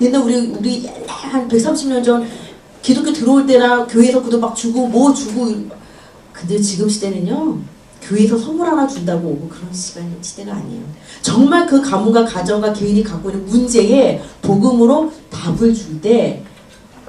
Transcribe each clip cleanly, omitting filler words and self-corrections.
옛날 우리 한 130년 전 기독교 들어올 때나 교회에서 그도 막 주고 뭐 주고. 근데 지금 시대는요, 교회에서 선물 하나 준다고 오고 그런 시대가 아니에요. 정말 그 가문과 가정과 개인이 갖고 있는 문제에 복음으로 답을 줄 때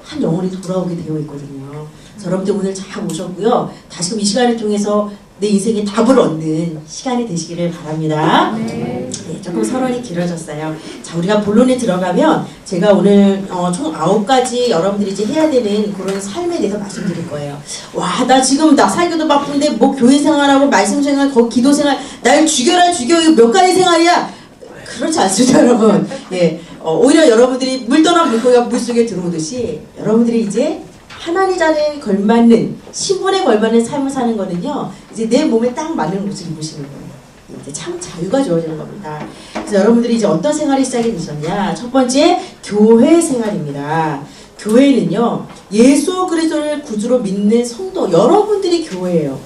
한 영혼이 돌아오게 되어 있거든요. 여러분들 오늘 잘 오셨고요. 다시금 이 시간을 통해서 내 인생에 답을 얻는 시간이 되시기를 바랍니다. 네, 조금 서론이 길어졌어요. 자, 우리가 본론에 들어가면 제가 오늘 총 9가지 여러분들이 이제 해야 되는 그런 삶에 대해서 말씀드릴 거예요. 와, 나 지금 나 살기도 바쁜데 뭐 교회 생활하고 말씀 생활, 기도 생활, 날 죽여라 죽여, 이거 몇 가지 생활이야? 그렇지 않습니다, 여러분. 예, 오히려 여러분들이 물 떠난 물고기가 물속에 들어오듯이 여러분들이 이제 하나님 자리에 걸맞는, 신분에 걸맞는 삶을 사는 거는요, 이제 내 몸에 딱 맞는 옷을 입으시는 거예요. 이제 참 자유가 주어지는 겁니다. 그래서 여러분들이 이제 어떤 생활이 시작이 되셨냐? 첫 번째, 교회 생활입니다. 교회는요, 예수 그리스도를 구주로 믿는 성도, 여러분들이 교회예요.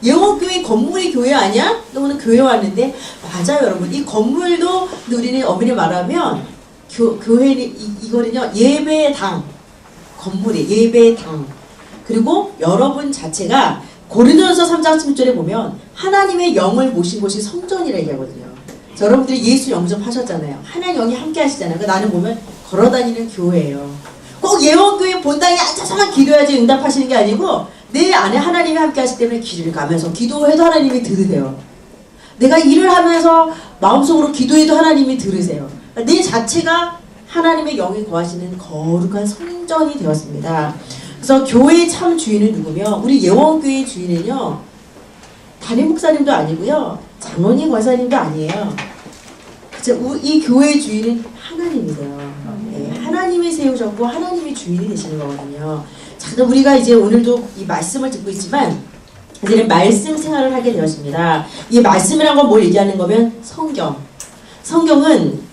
예원교회 건물이 교회 아니야? 오늘 교회 왔는데, 맞아요, 여러분. 이 건물도 우리는 어머니 말하면 교회는 이거는요, 예배의 당. 건물이 예배의 당. 그리고 여러분 자체가 고린도전서 3장 16절에 보면 하나님의 영을 모신 곳이 성전이라 얘기하거든요. 여러분들이 예수 영접하셨잖아요. 하나님 영이 함께 하시잖아요. 나는 보면 걸어다니는 교회예요. 꼭 예원교회 본당에 앉아서만 기도해야지 응답하시는 게 아니고 내 안에 하나님이 함께 하시기 때문에 길을 가면서 기도해도 하나님이 들으세요. 내가 일을 하면서 마음속으로 기도해도 하나님이 들으세요. 내 자체가 하나님의 영이 거하시는 거룩한 성전이 되었습니다. 그래서 교회의 참 주인은 누구며, 우리 예원교회의 주인은요, 담임 목사님도 아니고요, 장로님 권사님도 아니에요. 그쵸? 이 교회의 주인은 하나님이세요. 네, 하나님이 세우셨고 하나님이 주인이 되시는 거거든요. 자, 그럼 우리가 이제 오늘도 이 말씀을 듣고 있지만 이제는 말씀 생활을 하게 되었습니다. 이 말씀이란 건 뭘 얘기하는 거면 성경. 성경은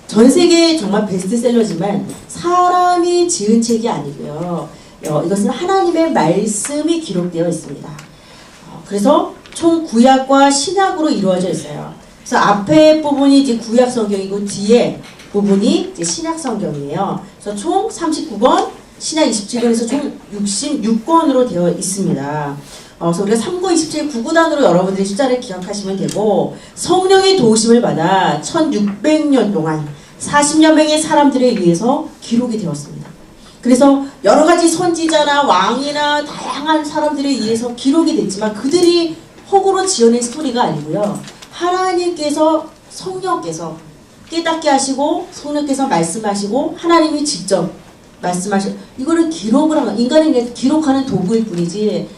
전 세계 정말 베스트셀러지만 사람이 지은 책이 아니고요. 이것은 하나님의 말씀이 기록되어 있습니다. 그래서 총 구약과 신약으로 이루어져 있어요. 그래서 앞에 부분이 이제 구약 성경이고 뒤에 부분이 이제 신약 성경이에요. 그래서 총 39권, 신약 27권에서 총 66권으로 되어 있습니다. 그래서 우리가 3구 27 9구단으로 여러분들이 숫자를 기억하시면 되고, 성령의 도우심을 받아 1600년 동안 40여 명의 사람들에 의해서 기록이 되었습니다. 그래서 여러 가지 선지자나 왕이나 다양한 사람들에 의해서 기록이 됐지만 그들이 허구로 지어낸 스토리가 아니고요. 하나님께서, 성령께서 깨닫게 하시고 성령께서 말씀하시고 하나님이 직접 말씀하시고, 이거를 기록을 하는, 인간이 기록하는 도구일 뿐이지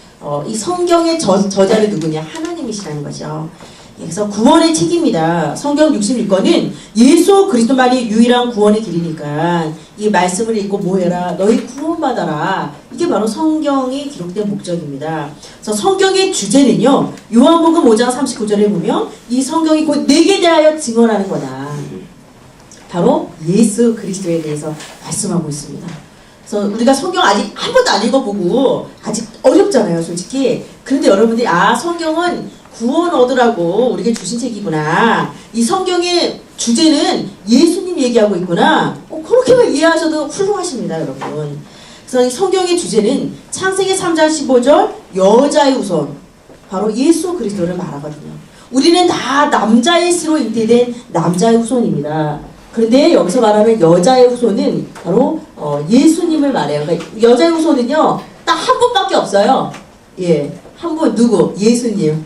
이 성경의 저자는 누구냐? 하나님이시라는 거죠. 그래서 구원의 책입니다. 성경 66권은 예수 그리스도만이 유일한 구원의 길이니까 이 말씀을 읽고 뭐해라? 너희 구원받아라. 이게 바로 성경이 기록된 목적입니다. 그래서 성경의 주제는요, 요한복음 5장 39절에 보면 이 성경이 곧 내게 대하여 증언하는 거다. 바로 예수 그리스도에 대해서 말씀하고 있습니다. 그래서 우리가 성경 아직 한 번도 안 읽어보고 아직 어렵잖아요, 솔직히. 그런데 여러분들이 성경은 구원 얻으라고 우리에게 주신 책이구나. 이 성경의 주제는 예수님 얘기하고 있구나. 그렇게만 이해하셔도 훌륭하십니다, 여러분. 그래서 이 성경의 주제는 창세기 3장 15절 여자의 후손, 바로 예수 그리스도를 말하거든요. 우리는 다 남자의 씨로 잉태된 남자의 후손입니다. 그런데 여기서 말하는 여자의 후손은 바로 예수님을 말해요. 그러니까 여자의 후손은요, 딱 한 분밖에 없어요. 예, 한 분. 누구? 예수님.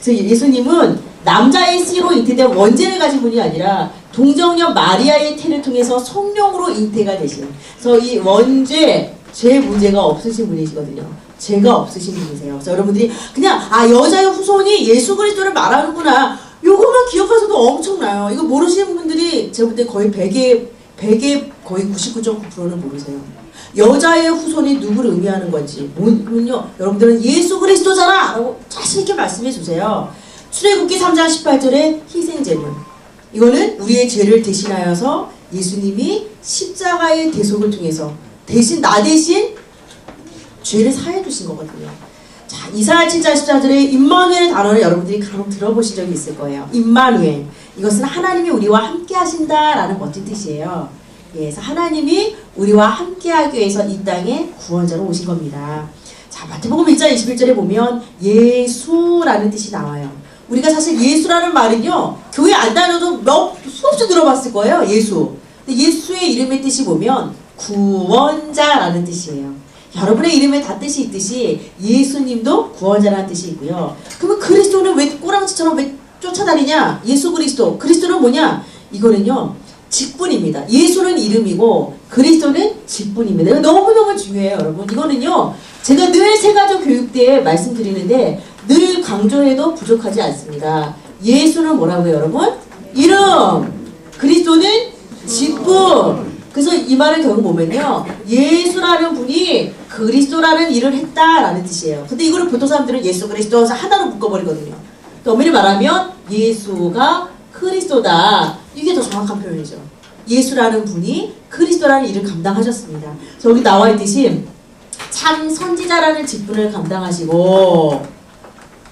그래서 예수님은 남자의 씨로 잉태된 원죄를 가진 분이 아니라 동정녀 마리아의 태를 통해서 성령으로 잉태가 되신, 그래서 이 원죄, 죄 문제가 없으신 분이시거든요. 죄가 없으신 분이세요. 그래서 여러분들이 그냥 여자의 후손이 예수 그리스도를 말하는구나, 요것만 기억하셔도 엄청나요. 이거 모르시는 분들이 제가 볼 때 거의 100의 거의 99.9%는 모르세요. 여자의 후손이 누구를 의미하는 건지. 뭐군요. 여러분들은 예수 그리스도잖아! 라고 자신있게 말씀해 주세요. 출애굽기 3장 18절에 희생제물. 이거는 우리의 죄를 대신하여서 예수님이 십자가의 대속을 통해서 나 대신 죄를 사해 주신 거거든요. 자, 이사야 7장 14절에 임마누엘 단어를 여러분들이 간혹 들어보신 적이 있을 거예요. 임마누엘. 이것은 하나님이 우리와 함께 하신다라는 멋진 뜻이에요. 그래서 이 성경의 주제는 예수 그리스도를 말하거든요. 그래서 예, 그래서 하나님이 우리와 함께하기 위해서 이 땅에 구원자로 오신 겁니다. 자, 마태복음 1장 21절에 보면 예수라는 뜻이 나와요. 우리가 사실 예수라는 말은요, 교회 안 다녀도 수없이 들어봤을 거예요. 예수. 근데 예수의 이름의 뜻이 보면 구원자라는 뜻이에요. 여러분의 이름에 다 뜻이 있듯이 예수님도 구원자라는 뜻이 있고요. 그러면 그리스도는 왜 꼬랑지처럼 왜 쫓아다니냐? 예수 그리스도. 그리스도는 뭐냐? 이거는요, 직분입니다. 예수는 이름이고 그리스도는 직분입니다. 이거 너무너무 중요해요, 여러분. 이거는요, 제가 늘 세가족 교육 때 말씀드리는데 늘 강조해도 부족하지 않습니다. 예수는 뭐라고요, 여러분? 이름. 그리스도는 직분. 그래서 이 말을 결국 보면요, 예수라는 분이 그리스도라는 일을 했다라는 뜻이에요. 근데 이거를 보통 사람들은 예수 그리스도 하나로 묶어버리거든요. 또 엄밀히 말하면 예수가 그리스도다. 이게 더 정확한 표현이죠. 예수라는 분이 그리스도라는 일을 감당하셨습니다. 저기 나와 있듯이 참 선지자라는 직분을 감당하시고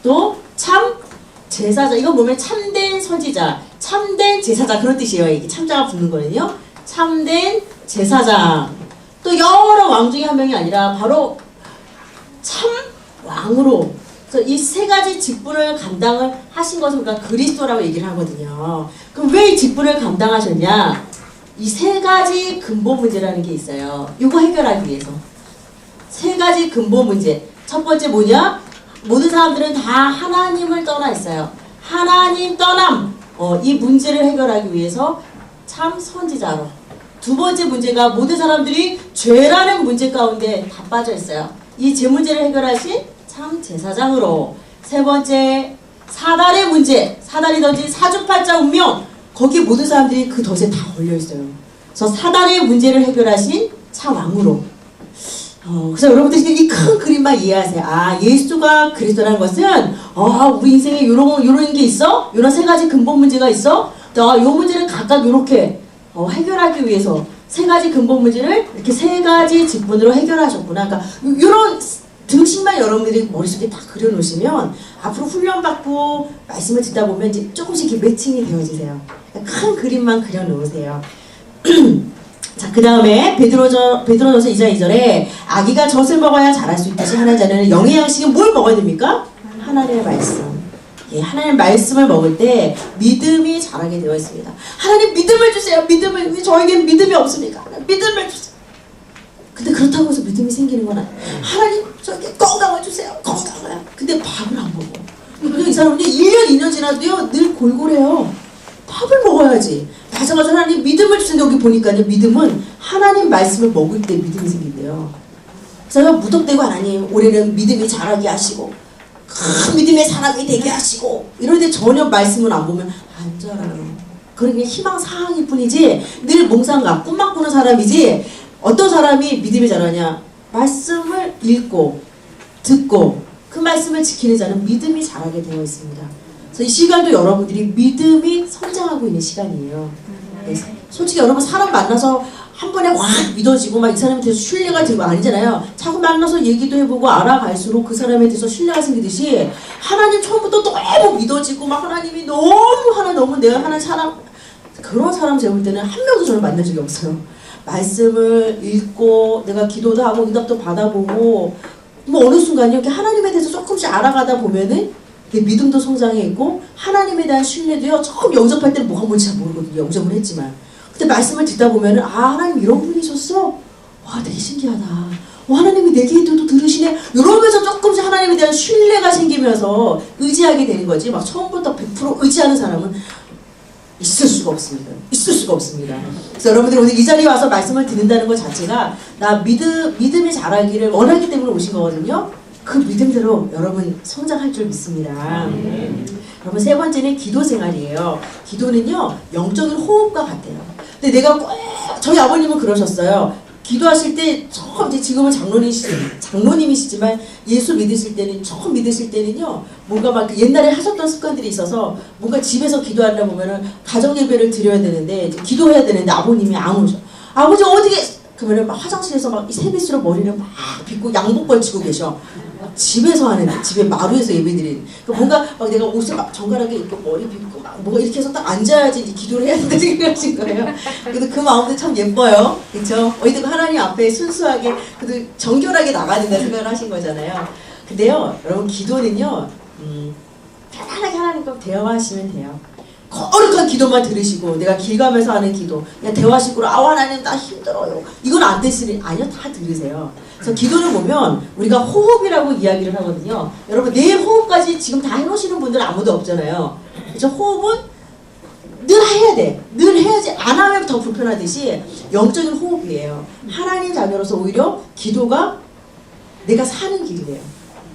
또 참 제사자, 이거 보면 참된 선지자, 참된 제사자 그런 뜻이에요. 이게 참자가 붙는 거는요. 참된 제사장. 또 여러 왕 중에 한 명이 아니라 바로 참 왕으로. 그래서 이 세 가지 직분을 감당을 하신 것을 우리가 그리스도라고 얘기를 하거든요. 그럼 왜 이 직분을 감당하셨냐? 이 세 가지 근본 문제라는 게 있어요. 이거 해결하기 위해서. 세 가지 근본 문제. 첫 번째 뭐냐? 모든 사람들은 다 하나님을 떠나 있어요. 하나님 떠남. 이 문제를 해결하기 위해서 참 선지자로. 두 번째 문제가 모든 사람들이 죄라는 문제 가운데 다 빠져 있어요. 이 죄 문제를 해결하신 참 제사장으로. 세 번째 사달의 문제, 사달이 던진 사주팔자 운명, 거기 모든 사람들이 그 덫에 다 걸려 있어요. 그래서 사달의 문제를 해결하신 참 왕으로. 그래서 여러분들이 이 큰 그림만 이해하세요. 아, 예수가 그리스도라는 것은 우리 인생에 요런 게 있어? 요런 세 가지 근본 문제가 있어? 요 문제를 각각 요렇게 해결하기 위해서 세 가지 근본 문제를 이렇게 세 가지 직분으로 해결하셨구나. 그러니까 요런 등식만 여러분들이 머릿속에 딱 그려놓으시면 앞으로 훈련받고 말씀을 듣다 보면 이제 조금씩 이렇게 매칭이 되어지세요. 큰 그림만 그려놓으세요. 자, 그 다음에 베드로전서 2장 2절에 아기가 젖을 먹어야 자랄 수 있듯이 하나님 자녀는 영의 양식은 뭘 먹어야 됩니까? 하나님의 말씀. 예, 하나님 말씀을 먹을 때 믿음이 자라게 되어 있습니다. 하나님 믿음을 주세요. 믿음을. 왜 저에게는 믿음이 없습니까? 믿음을 주세요. 근데 그렇다고 해서 믿음이 생기는 건 아니에요. 하나님 저에게 건강을 주세요. 건강을. 근데 밥을 안 먹어. 이 사람은 1년 2년 지나도요 늘 골골해요. 밥을 먹어야지. 마찬가지로 하나님 믿음을 주시는데 여기 보니까요, 믿음은 하나님 말씀을 먹을 때 믿음이 생긴대요. 제가 무턱대고 하나님 올해는 믿음이 자라게 하시고 큰 믿음의 사람이 되게 하시고 이런데 전혀 말씀을 안 보면 안 자라요. 그러니 희망사항일 뿐이지 늘 몽상가 꿈만 꾸는 사람이지. 어떤 사람이 믿음이 자라냐? 말씀을 읽고 듣고 그 말씀을 지키는 자는 믿음이 자라게 되어 있습니다. 그래서 이 시간도 여러분들이 믿음이 성장하고 있는 시간이에요. 솔직히 여러분 사람 만나서 한 번에 확 믿어지고 막 이 사람에 대해서 신뢰가 들고 아니잖아요. 자꾸 만나서 얘기도 해보고 알아갈수록 그 사람에 대해서 신뢰가 생기듯이 하나님 처음부터 너무 믿어지고 막 하나님이 너무 내가 하는 사람, 그런 사람 제가 볼 때는 한 명도 저를 만난 적이 없어요. 말씀을 읽고 내가 기도도 하고 응답도 받아보고 뭐 어느 순간 이렇게 하나님에 대해서 조금씩 알아가다 보면은 내 믿음도 성장해 있고 하나님에 대한 신뢰도요. 처음 영접할 때는 뭐가 뭔지 잘 모르거든요. 영접을 했지만 근데 말씀을 듣다 보면은 하나님 이런 분이셨어? 와, 되게 신기하다. 하나님이 내 기도도 들으시네. 이러면서 조금씩 하나님에 대한 신뢰가 생기면서 의지하게 되는 거지. 막 처음부터 100% 의지하는 사람은 있을 수가 없습니다. 있을 수가 없습니다. 그래서 여러분들이 오늘 이 자리에 와서 말씀을 듣는다는 것 자체가 나 믿음이 자라기를 원하기 때문에 오신 거거든요. 그 믿음대로 여러분 성장할 줄 믿습니다. 여러분 세 번째는 기도 생활이에요. 기도는요 영적인 호흡과 같아요. 근데 내가 꼭 저희 아버님은 그러셨어요. 기도하실 때 처음 이제 지금은 장로님이시지만 예수 믿으실 때는 처음 믿으실 때는요 뭔가 막 옛날에 하셨던 습관들이 있어서 뭔가 집에서 기도하려 보면은 가정 예배를 드려야 되는데 이제 기도해야 되는데 아버님이 안 오셔. 아버지 어디게 그러면은 막 화장실에서 막 세비스로 머리를 막 빗고 양복 걸치고 계셔. 집에서 하는, 집에 마루에서 예배드리는. 뭔가 막 내가 옷을 막 정갈하게 입고 머리 빗고 막 뭐가 이렇게 해서 딱 앉아야지 이제 기도를 해야 된다 생각하신 거예요. 그래도 그 마음도 참 예뻐요. 그렇죠? 어디든 하나님 앞에 순수하게, 그래도 정결하게 나가야 된다 생각을 하신 거잖아요. 근데요, 여러분 기도는요, 편안하게 하나님과 대화하시면 돼요. 거룩한 기도만 들으시고 내가 길 가면서 하는 기도 그냥 대화식으로 하나님 나 힘들어요 이건 안 되시니 아니요 다 들으세요. 그래서 기도를 보면 우리가 호흡이라고 이야기를 하거든요. 여러분 내 호흡까지 지금 다 해놓으시는 분들 아무도 없잖아요. 그래서 호흡은 늘 해야 돼. 늘 해야지 안 하면 더 불편하듯이 영적인 호흡이에요. 하나님 자녀로서 오히려 기도가 내가 사는 길이래요.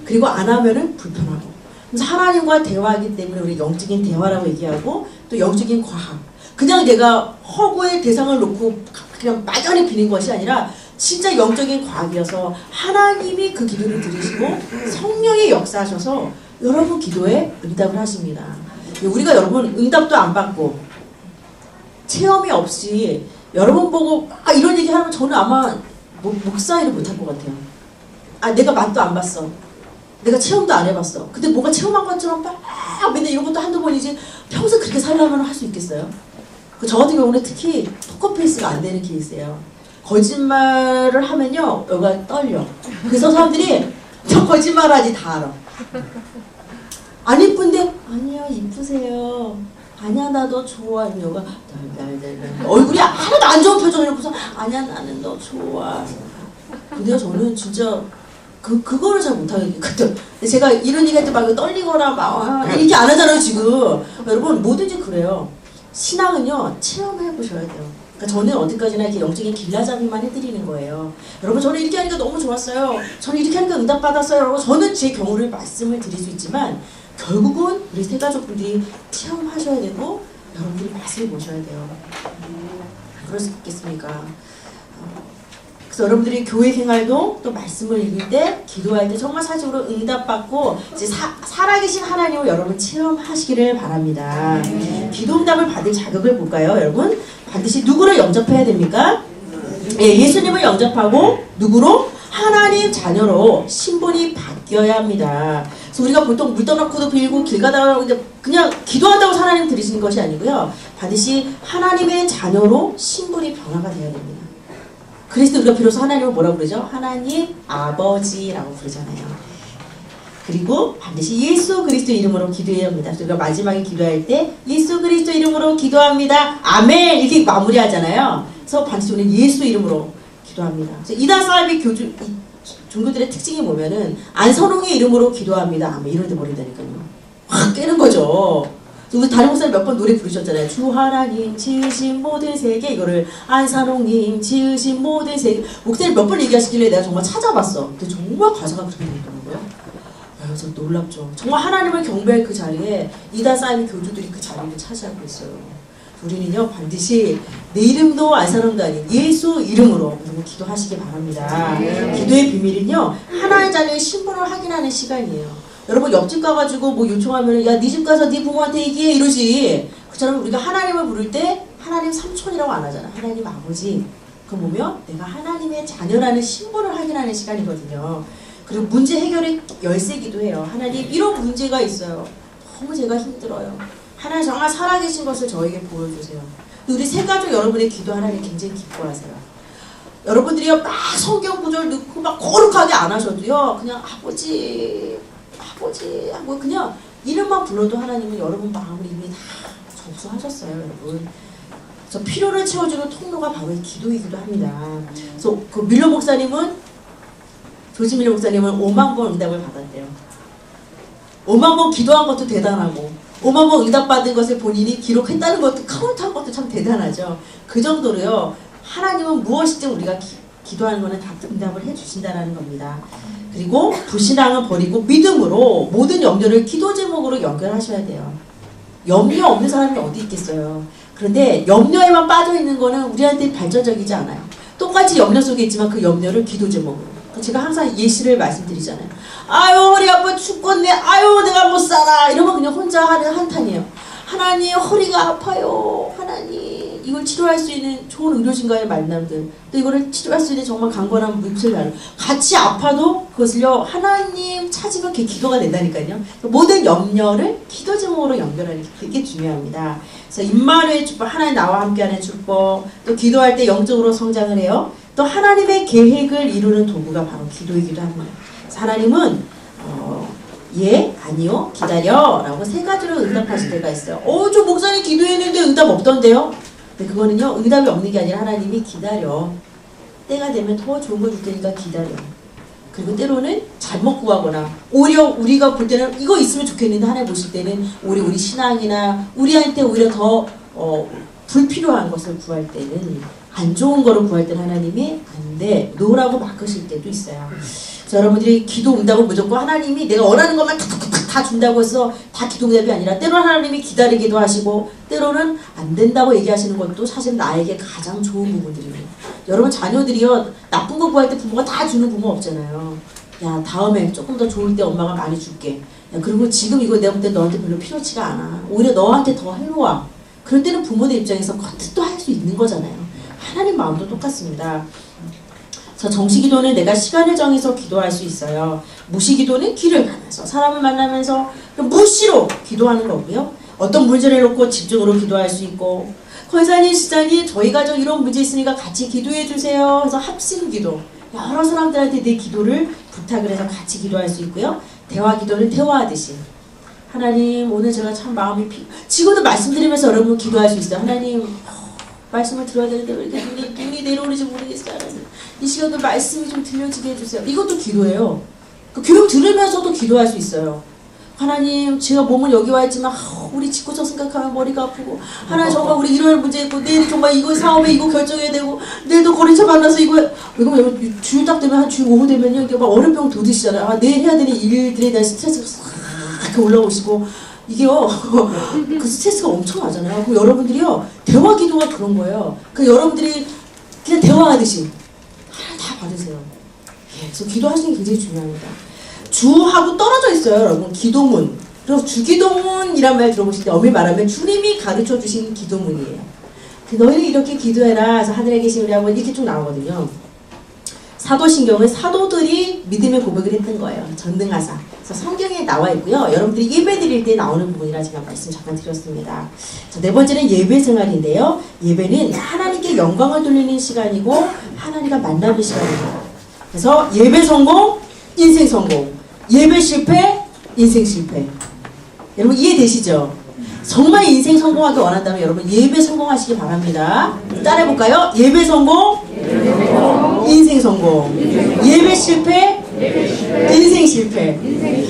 그리고 안 하면은 불편하고. 그래서 하나님과 대화하기 때문에 우리 영적인 대화라고 얘기하고 또 영적인 과학. 그냥 내가 허구의 대상을 놓고 그냥 막연히 비는 것이 아니라 진짜 영적인 과학이어서 하나님이 그 기도를 들으시고 성령이 역사하셔서 여러분 기도에 응답을 하십니다. 우리가 여러분 응답도 안 받고 체험이 없이 여러분 보고 이런 얘기 하면 저는 아마 목사 일을 못할 것 같아요. 내가 맛도 안 봤어. 내가 체험도 안 해봤어. 근데 뭔가 체험한 것처럼 막 맨날 이런 것도 한두 번이지 평생 그렇게 살려면 할 수 있겠어요? 저 같은 경우는 특히 포커페이스가 안 되는 케이스예요. 거짓말을 하면요 여기가 떨려. 그래서 사람들이 저 거짓말하지 다 알아. 안 이쁜데 아니야 이쁘세요. 아니야 나 너 좋아. 여기가 얼굴이 하나도 안 좋은 표정을 해놓고서 아니야 나는 너 좋아. 근데 저는 진짜 그거를 잘 못하겠거든. 제가 이런 얘기할 때 막 떨리거나 막 이렇게 안 하잖아요 지금. 여러분 뭐든지 그래요. 신앙은요 체험해 보셔야 돼요. 그러니까 저는 어디까지나 이렇게 영적인 길라잡이만 해드리는 거예요. 여러분 저는 이렇게 하니까 너무 좋았어요. 저는 이렇게 하니까 응답 받았어요. 여러분 저는 제 경우를 말씀을 드릴 수 있지만 결국은 우리 새가족분들이 체험하셔야 되고 여러분들이 맛을 보셔야 돼요. 그럴 수 있겠습니까? 그래서 여러분들이 교회 생활도 또 말씀을 읽을 때 기도할 때 정말 사실로 응답받고 이제 살아계신 하나님을 여러분 체험하시기를 바랍니다. 기도 응답을 받을 자격을 볼까요? 여러분 반드시 누구를 영접해야 됩니까? 예수님을 영접하고 누구로? 하나님 자녀로 신분이 바뀌어야 합니다. 그래서 우리가 보통 물 떠놓고도 빌고 길 가다가 그냥 기도한다고 하나님 들으시는 것이 아니고요. 반드시 하나님의 자녀로 신분이 변화가 되어야 됩니다. 그리스도 우리가 비로소 하나님을 뭐라고 부르죠? 하나님 아버지라고 부르잖아요. 그리고 반드시 예수 그리스도 이름으로 기도해야 합니다. 우리가 마지막에 기도할 때 예수 그리스도 이름으로 기도합니다. 아멘 이렇게 마무리하잖아요. 그래서 반드시 우리는 예수 이름으로 기도합니다. 이다사이비 종교들의 특징이 뭐냐면 안선홍의 이름으로 기도합니다. 아멘 이런 데 버린다니까요. 확 깨는 거죠. 우리 다른 목사님 몇 번 노래 부르셨잖아요. 주 하나님 지으신 모든 세계 이거를 안산홍님 지으신 모든 세계 목사님 몇 번 얘기하시길래 내가 정말 찾아봤어. 근데 정말 가사가 그렇게 되더라고요. 그래서 놀랍죠. 정말 하나님을 경배할 그 자리에 이다사이비 교주들이 그 자리를 차지하고 있어요. 우리는요 반드시 내 이름도 안산홍도 아닌 예수 이름으로 기도하시기 바랍니다. 기도의 비밀은요 하나의 자녀의 신분을 확인하는 시간이에요. 여러분 옆집 가가지고 뭐 요청하면 야 네 집 가서 네 부모한테 얘기해 이러지. 그처럼 우리가 하나님을 부를 때 하나님 삼촌이라고 안 하잖아. 하나님 아버지. 그럼 보면 내가 하나님의 자녀라는 신분을 확인하는 시간이거든요. 그리고 문제 해결의 열쇠기도 해요. 하나님 이런 문제가 있어요. 너무 제가 힘들어요. 하나님 정말 살아계신 것을 저에게 보여주세요. 우리 새가족 여러분의 기도 하나님 굉장히 기뻐하세요. 여러분들이요 막 성경 구절 넣고 막 거룩하게 안 하셔도요 그냥 아버지 하고 그냥 이름만 불러도 하나님은 여러분 마음을 이미 다 접수하셨어요. 여러분 저 필요를 채워주는 통로가 바로 이 기도이기도 합니다. 그래서 그 밀러 목사님은 조지 밀러 목사님은 5만 번 응답을 받았대요. 5만 번 기도한 것도 대단하고 5만 번 응답받은 것을 본인이 기록했다는 것도 카운트한 것도 참 대단하죠. 그 정도로요 하나님은 무엇이든 우리가 기도하는 거는 다 응답을 해주신다는 겁니다. 그리고 불신앙을 버리고 믿음으로 모든 염려를 기도 제목으로 연결하셔야 돼요. 염려 없는 사람이 어디 있겠어요. 그런데 염려에만 빠져있는 거는 우리한테 발전적이지 않아요. 똑같이 염려 속에 있지만 그 염려를 기도 제목으로. 제가 항상 예시를 말씀드리잖아요. 아유 허리 아파 죽겠네. 아유 내가 못 살아. 이러면 그냥 혼자 하는 한탄이에요. 하나님 허리가 아파요. 하나님 이걸 치료할 수 있는 좋은 의료진과의 만남들, 또 이거를 치료할 수 있는 정말 강건한 묵슬 같이 아파도 그것을요 하나님 찾으면 그게 기도가 된다니까요. 모든 염려를 기도 제목으로 연결하는 게 되게 중요합니다. 그래서 임마누엘 축복, 하나님 나와 함께하는 축복, 또 기도할 때 영적으로 성장을 해요. 또 하나님의 계획을 이루는 도구가 바로 기도이기도 합니다. 그래서 하나님은 예, 아니요, 기다려 라고 세 가지로 응답하실 때가 있어요. 저 목사님 기도했는데 응답 없던데요? 근데 그거는요 응답이 없는 게 아니라 하나님이 기다려, 때가 되면 더 좋은 거 줄 테니까 기다려. 그리고 때로는 잘못 구하거나 오히려 우리가 볼 때는 이거 있으면 좋겠는데 하나님 보실 때는 우리 신앙이나 우리한테 오히려 더 불필요한 것을 구할 때는, 안 좋은 거를 구할 때는 하나님이 안 돼, 노라고 바꾸실 때도 있어요. 여러분들이 기도 응답은 무조건 하나님이 내가 원하는 것만 다 준다고 해서 다 기도 응답이 아니라, 때로는 하나님이 기다리기도 하시고 때로는 안 된다고 얘기하시는 것도 사실 나에게 가장 좋은 부분들이에요. 여러분 자녀들이요 나쁜 거 구할 때 부모가 다 주는 부모 없잖아요. 야 다음에 조금 더 좋을 때 엄마가 많이 줄게. 야 그리고 지금 이거 내가 볼 때 너한테 별로 필요치가 않아. 오히려 너한테 더 해로워. 그럴 때는 부모들 입장에서 커트도 할 수 있는 거잖아요. 하나님 마음도 똑같습니다. 정시기도는 내가 시간을 정해서 기도할 수 있어요. 무시기도는 길을 가면서 사람을 만나면서 무시로 기도하는 거고요. 어떤 문제를 놓고 집중으로 기도할 수 있고, 권사님, 시장님 저희 가족 이런 문제 있으니까 같이 기도해 주세요. 그래서 합심기도, 여러 사람들한테 내 기도를 부탁을 해서 같이 기도할 수 있고요. 대화기도는 대화하듯이, 하나님 오늘 제가 참 마음이 지금도 말씀드리면서 여러분 기도할 수 있어요. 하나님 말씀을 들어야 되는데 왜 이렇게 눈이 내려오는지 모르겠어요. 이 시간도 말씀이 좀 들려지게 해주세요. 이것도 기도예요. 그 교육 들으면서도 기도할 수 있어요. 하나님 제가 몸은 여기 와 있지만 우리 직구적 생각하면 머리가 아프고, 하나님 정말 우리 일요일 문제 있고 내일 정말 이거 사업에 이거 결정해야 되고 내일도 거래처 만나서 이거 주일 딱 되면 한 주일 오후 되면요 이게 막 얼음병 도드시잖아요. 내일 해야 되는 일들에 대한 스트레스가 싹 이렇게 올라오시고, 이게요 그 스트레스가 엄청나잖아요. 그럼 여러분들이요 대화 기도가 그런 거예요. 그 여러분들이 그냥 대화하듯이 하나님 다 받으세요. 예, 그래서 기도하시는 게 굉장히 중요합니다. 주하고 떨어져 있어요 여러분, 기도문. 그래서 주기도문이란 말 들어보실 때 엄밀히 말하면 주님이 가르쳐 주신 기도문이에요. 너희는 이렇게 기도해라 해서 하늘에 계신 우리 아버지 이렇게 쭉 나오거든요. 사도신경은 사도들이 믿음의 고백을 했던 거예요. 전능하사. 그래서 성경에 나와 있고요. 여러분들이 예배 드릴 때 나오는 부분이라 제가 말씀 잠깐 드렸습니다. 자, 네 번째는 예배 생활인데요. 예배는 하나님께 영광을 돌리는 시간이고 하나님과 만나는 시간입니다. 그래서 예배 성공, 인생 성공. 예배 실패, 인생 실패. 여러분 이해되시죠? 정말 인생 성공하기 원한다면 여러분 예배 성공하시기 바랍니다. 따라해볼까요? 예배 성공, 인생 성공. 예배 실패, 인생 실패.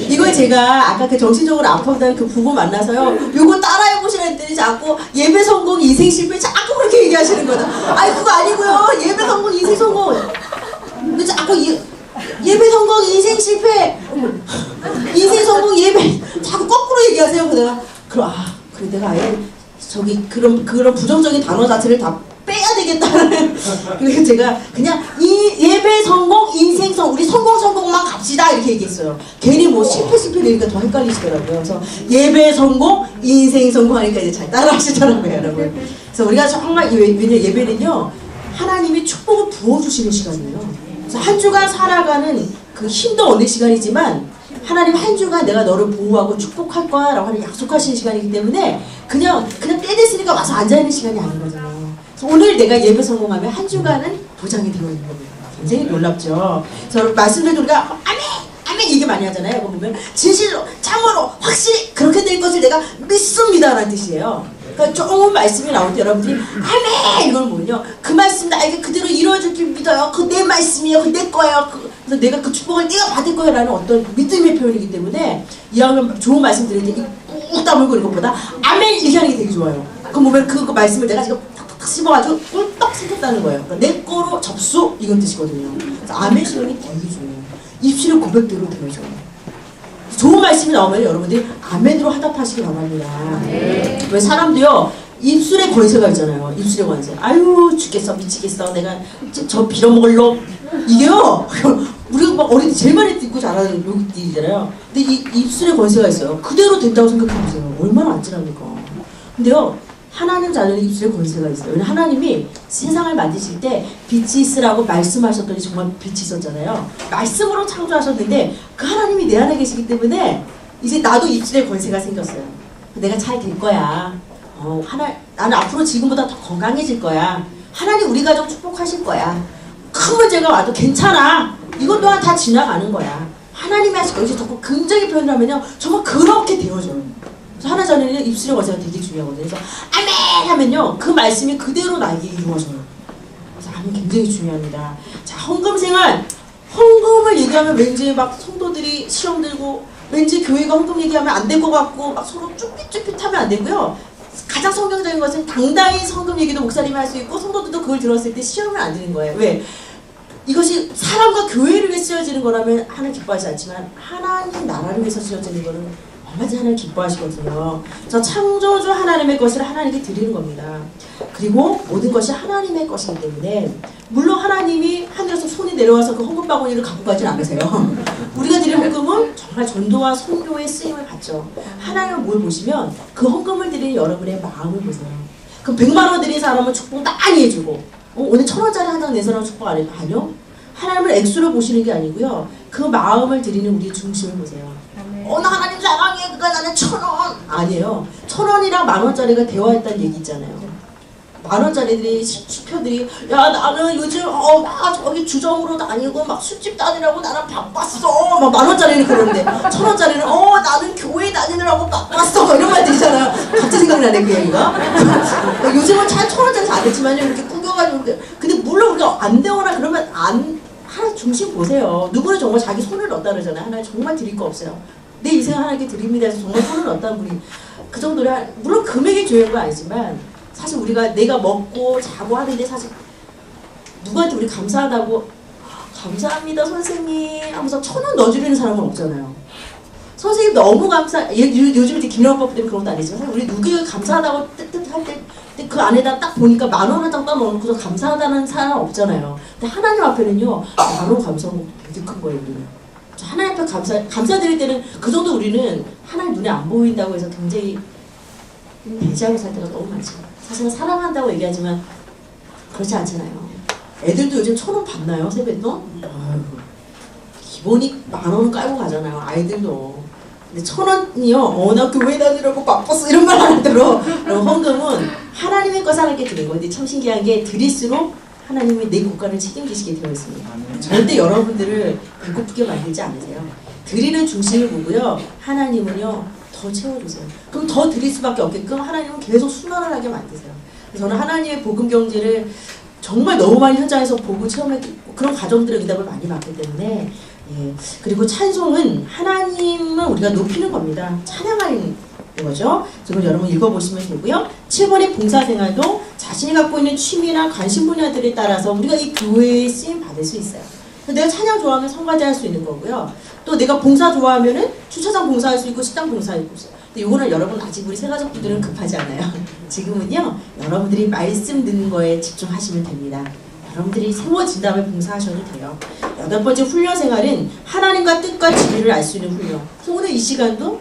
이걸 제가 아까 그 정신적으로 아파하던 그 부부 만나서요 요거 따라해보시라 했더니 자꾸 예배 성공, 인생 실패 자꾸 그렇게 얘기하시는 거죠. 아니 그거 아니고요. 예배 성공, 인생 성공. 근데 자꾸 예배 성공, 인생 실패, 인생 성공, 예배 자꾸 거꾸로 얘기하세요. 그래 내가 아예 그런 부정적인 단어 자체를 다 빼야 되겠다는. 그래서 제가 그냥 이 예배 성공, 인생 성공, 우리 성공만 갑시다 이렇게 얘기했어요. 괜히 뭐 실패 되니까 더 헷갈리시더라고요. 그래서 예배 성공, 인생 성공 하니까 이제 잘 따라하시더라고요 여러분. 그래서 우리가 정말 왜냐면 예배는요 하나님이 축복을 부어주시는 시간이에요. 그래서 한 주간 살아가는 그 힘도 얻는 시간이지만, 하나님 한 주간 내가 너를 보호하고 축복할 거야 라고 하는 약속하시는 시간이기 때문에 그냥 때 됐으니까 와서 앉아있는 시간이 아닌 거잖아요. 그래서 오늘 내가 예배 성공하면 한 주간은 보장이 되어 있는 겁니다. 굉장히 놀랍죠. 그래서 말씀드린 우리가 아멘 얘기 많이 하잖아요. 그거 보면 진실로 참으로 확실히 그렇게 될 것을 내가 믿습니다 라는 뜻이에요. 그러니까 좋은 말씀이 나올 때 여러분들이 아멘 이걸 보면요 그 말씀 나에게 그대로 이루어질 줄 믿어요. 그 내 말씀이에요. 그 내 거예요. 그래서 내가 그 축복을 내가 받을 거야 라는 어떤 믿음의 표현이기 때문에 이왕이면 좋은 말씀 드릴 때 꾹 다물고 이런 것보다 아멘 이렇게 하는 게 되게 좋아요. 그럼 보면 그 말씀을 내가 지금 탁탁 씹어가지고 꿀떡 씹혔다는 거예요. 그러니까 내 거로 접수 이건 뜻이거든요. 그래서 아멘 시간이 되게 중요해요. 입술의 고백대로 들어줘요. 좋은 말씀이 나오면 여러분들이 아멘으로 화답하시기 바랍니다. 왜 사람도요 입술의 권세가 있잖아요. 입술의 권세. 아유 죽겠어 미치겠어 내가 저 빌어먹을로. 이게요 우리가 막 어릴 때 제일 많이 듣고 자라는 욕들이잖아요. 근데 이 입술의 권세가 있어요. 그대로 된다고 생각해보세요. 얼마나 안찔합니까. 근데요 하나님 자녀는 입술에 권세가 있어요. 왜냐면 하나님이 세상을 만드실 때 빛이 있으라고 말씀하셨더니 정말 빛이 있었잖아요. 말씀으로 창조하셨는데 그 하나님이 내 안에 계시기 때문에 이제 나도 입술에 권세가 생겼어요. 내가 잘 될 거야. 나는 앞으로 지금보다 더 건강해질 거야. 하나님 우리 가족 축복하실 거야. 큰 문제가 와도 괜찮아. 이것 또한 다 지나가는 거야. 하나님이 하실 거야. 이제 더 긍정의 표현을 하면요. 정말 그렇게 되어져요. 그래서 하나 전에는 입술의 권세가 되게 중요하거든요. 그래서 아멘 하면요. 그 말씀이 그대로 나에게 이루어져요. 그래서 아멘 굉장히 중요합니다. 자, 헌금 생활. 헌금을 얘기하면 왠지 막 성도들이 시험 들고 왠지 교회가 헌금 얘기하면 안 될 것 같고 막 서로 쭈삣쭈삣하면 안 되고요. 가장 성경적인 것은 당당히 성금 얘기도 목사님이 할 수 있고 성도들도 그걸 들었을 때 시험을 안 드는 거예요. 왜? 이것이 사람과 교회를 위해 쓰여지는 거라면 하나님 기뻐하지 않지만 하나님 나라를 위해서 쓰여지는 거는 얼마든지 하나님 기뻐하시거든요. 저 창조주 하나님의 것을 하나님께 드리는 겁니다. 그리고 모든 것이 하나님의 것이기 때문에 물론 하나님이 하늘에서 손이 내려와서 그 헌금 바구니를 갖고 가진 않으세요. 우리가 드린 헌금은 정말 전도와 선교의 쓰임을 받죠. 하나님은 뭘 보시면 그 헌금을 드리는 여러분의 마음을 보세요. 그럼 100만 원 드린 사람은 축복 많이 해주고 오늘 1000원짜리 한 장 낸 사람은 축복 안 해요? 아니요. 하나님은 액수를 보시는 게 아니고요. 그 마음을 드리는 우리의 중심을 보세요. 나 하나님 사랑해. 그러니까 나는 1000원. 아니에요. 1000원이랑 10,000원짜리가 대화했다는 얘기 있잖아요. 10,000원짜리들이 수표들이 야 나는 요즘 나 저기 주점으로 다니고 막 술집 다니라고 나는 바빴어. 막 10,000원짜리는 그러는데 1,000원짜리는 나는 교회 다니느라고 바빴어. 이런 말들이잖아요. 갑자기 생각나네 그 얘기가. 요즘은 잘 1,000원짜리 안 됐지만요. 이렇게 꾸겨가지고 근데 물론 우리가 안 되거나 그러면 하나님 중심 보세요. 누구는 정말 자기 손을 넣었다 그러잖아요. 하나님 정말 드릴 거 없어요. 내 인생 하나님께 드립니다 해서 정말 손을 넣었다는 분이 그 정도로 물론 금액이 중요한 건 아니지만 사실 우리가 내가 먹고 자고 하는데 사실 누구한테 우리 감사하다고 감사합니다 선생님 하면서 1,000원 넣어주려는 사람은 없잖아요. 선생님 너무 요즘 이제 김영법 때문에 그런 것도 아니지만 사실 우리 누구에게 감사하다고 뜨뜻할 때 그 안에다 딱 보니까 10,000원 한 장 딱 넣어놓고서 감사하다는 사람 없잖아요. 근데 하나님 앞에는요 바로 감사한 거 되게 큰 거예요. 우리는. 하나님 앞에 감사드릴 때는 그 정도 우리는 하나님 눈에 안 보인다고 해서 굉장히 배제하고 살 때가 너무 많죠. 사실은 사랑한다고 얘기하지만 그렇지 않잖아요. 애들도 요즘 1,000원 받나요? 세뱃돈? 기본이 10,000원 깔고 가잖아요. 아이들도. 근데 1,000원이요. 나 교회 다니라고 바빴어. 이런 말 안 들어. 헌금은 하나님의 것 하나님께 드린 건데 참 신기한 게 드릴수록 하나님이 내 국가를 책임지시게 되어 있습니다. 절대 여러분들을 배고프게 만들지 않으세요. 드리는 중심을 보고요. 하나님은요. 더 채워주세요. 그럼 더 드릴 수밖에 없게끔 하나님은 계속 순환을 하게 만드세요. 저는 하나님의 복음 경제를 정말 너무 많이 현장에서 보고 체험했고 그런 가정들의 응답을 많이 받기 때문에 그리고 찬송은 하나님은 우리가 높이는 겁니다. 찬양하는 거죠. 지금 여러분 읽어보시면 되고요. 7번의 봉사생활도 자신이 갖고 있는 취미나 관심 분야들에 따라서 우리가 이 교회에 쓰임 받을 수 있어요. 내가 찬양 좋아하면 성가대 할 수 있는 거고요. 또 내가 봉사 좋아하면은 주차장 봉사할 수 있고 식당 봉사할 수 있어요. 근데 이거는 여러분 아직 우리 새가족분들은 급하지 않아요. 지금은요 여러분들이 말씀 듣는 거에 집중하시면 됩니다. 여러분들이 세워진 다음에 봉사하셔도 돼요. 8번째 훈련 생활은 하나님과 뜻과 진리를 알 수 있는 훈련. 그래서 오늘 이 시간도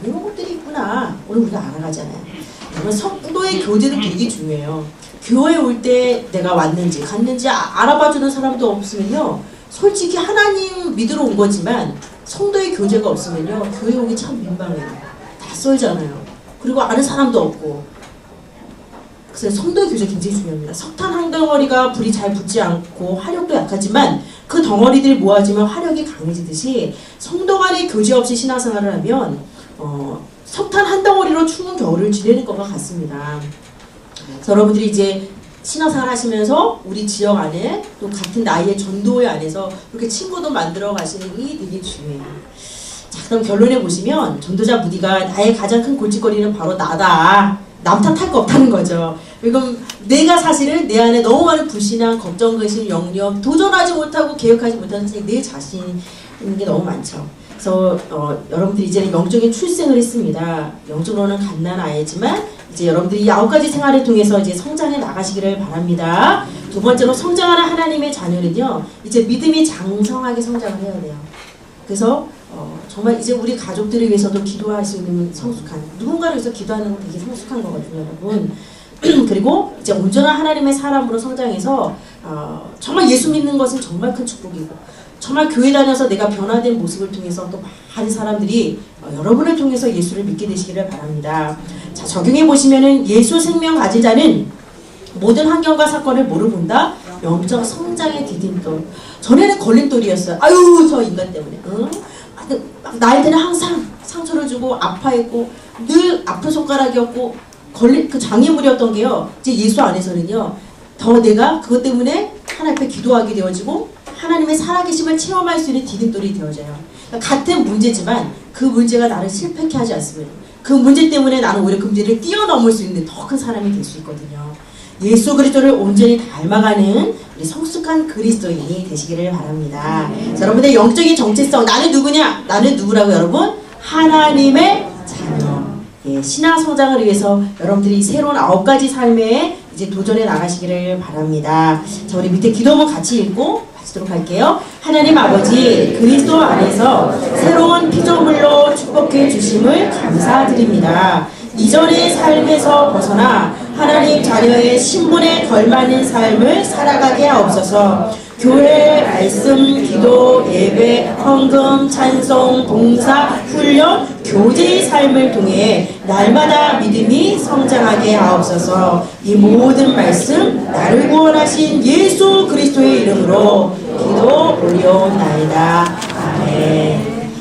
이런 것들이 있구나. 오늘 우리가 알아가잖아요. 그러면 성도의 교제도 되게 중요해요. 교회에 올 때 내가 왔는지 갔는지 알아봐주는 사람도 없으면요. 솔직히 하나님 믿으러 온 거지만 성도의 교제가 없으면요. 교회 오기 참 민망해요. 낯설잖아요. 그리고 아는 사람도 없고. 그래서 성도의 교제 굉장히 중요합니다. 석탄 한 덩어리가 불이 잘 붙지 않고 화력도 약하지만 그 덩어리들이 모아지면 화력이 강해지듯이 성도 간의 교제 없이 신앙생활을 하면 석탄 한 덩어리로 추운 겨울을 지내는 것과 같습니다. 그래서 여러분들이 이제 신앙생활 하시면서 우리 지역 안에 또 같은 나이의 전도회 안에서 그렇게 친구도 만들어 가시는 게 되게 중요해요. 자, 그럼 결론에 보시면 전도자 무디가 나의 가장 큰 골칫거리는 바로 나다. 남 탓할 거 없다는 거죠. 그리고 내가 사실은 내 안에 너무 많은 불신앙, 걱정, 근심, 영역, 도전하지 못하고 개혁하지 못하는 내 자신인 게 너무 많죠. 그래서 여러분들이 이제는 영적인 출생을 했습니다. 영적으로는 갓난 아이지만 이제 여러분들이 이 9가지 생활을 통해서 이제 성장해 나가시기를 바랍니다. 두 번째로 성장하는 하나님의 자녀는요. 이제 믿음이 장성하게 성장을 해야 돼요. 그래서 정말 이제 우리 가족들을 위해서도 기도할 수 있는 성숙한, 누군가를 위해서 기도하는 건 되게 성숙한 거거든요, 여러분. 그리고 이제 온전한 하나님의 사람으로 성장해서 정말 예수 믿는 것은 정말 큰 축복이고, 정말 교회 다녀서 내가 변화된 모습을 통해서 또 많은 사람들이 여러분을 통해서 예수를 믿게 되시기를 바랍니다. 자, 적용해 보시면은 예수 생명 가진 자는 모든 환경과 사건을 뭐로 본다? 영적 성장의 디딤돌. 전에는 걸림돌이었어요. 아유, 저 인간 때문에. 응? 나한테는 항상 상처를 주고 아파했고 늘 아픈 손가락이었고 그 장애물이었던 게요. 이제 예수 안에서는요. 더 내가 그것 때문에 하나님 앞에 기도하게 되어지고 하나님의 살아계심을 체험할 수 있는 디딤돌이 되어져요. 그러니까 같은 문제지만 그 문제가 나를 실패케 하지 않습니다. 그 문제 때문에 나는 오히려 그 문제를 뛰어넘을 수 있는 더 큰 사람이 될 수 있거든요. 예수 그리스도를 온전히 닮아가는 우리 성숙한 그리스도인이 되시기를 바랍니다. 자, 여러분의 영적인 정체성, 나는 누구냐? 나는 누구라고 여러분? 하나님의 자녀. 예, 신앙 성장을 위해서 여러분들이 새로운 9가지 삶에 이제 도전해 나가시기를 바랍니다. 자, 우리 밑에 기도문 같이 읽고 마치도록 할게요. 하나님 아버지, 그리스도 안에서 새로운 피조물로 축복해 주심을 감사드립니다. 이전의 삶에서 벗어나 하나님 자녀의 신분에 걸맞는 삶을 살아가게 하옵소서. 교회, 말씀, 기도, 예배, 헌금, 찬송, 봉사, 훈련, 교제의 삶을 통해 날마다 믿음이 성장하게 하옵소서. 이 모든 말씀 나를 구원하신 예수 그리스도의 이름으로 기도 올려옵나이다. 아멘.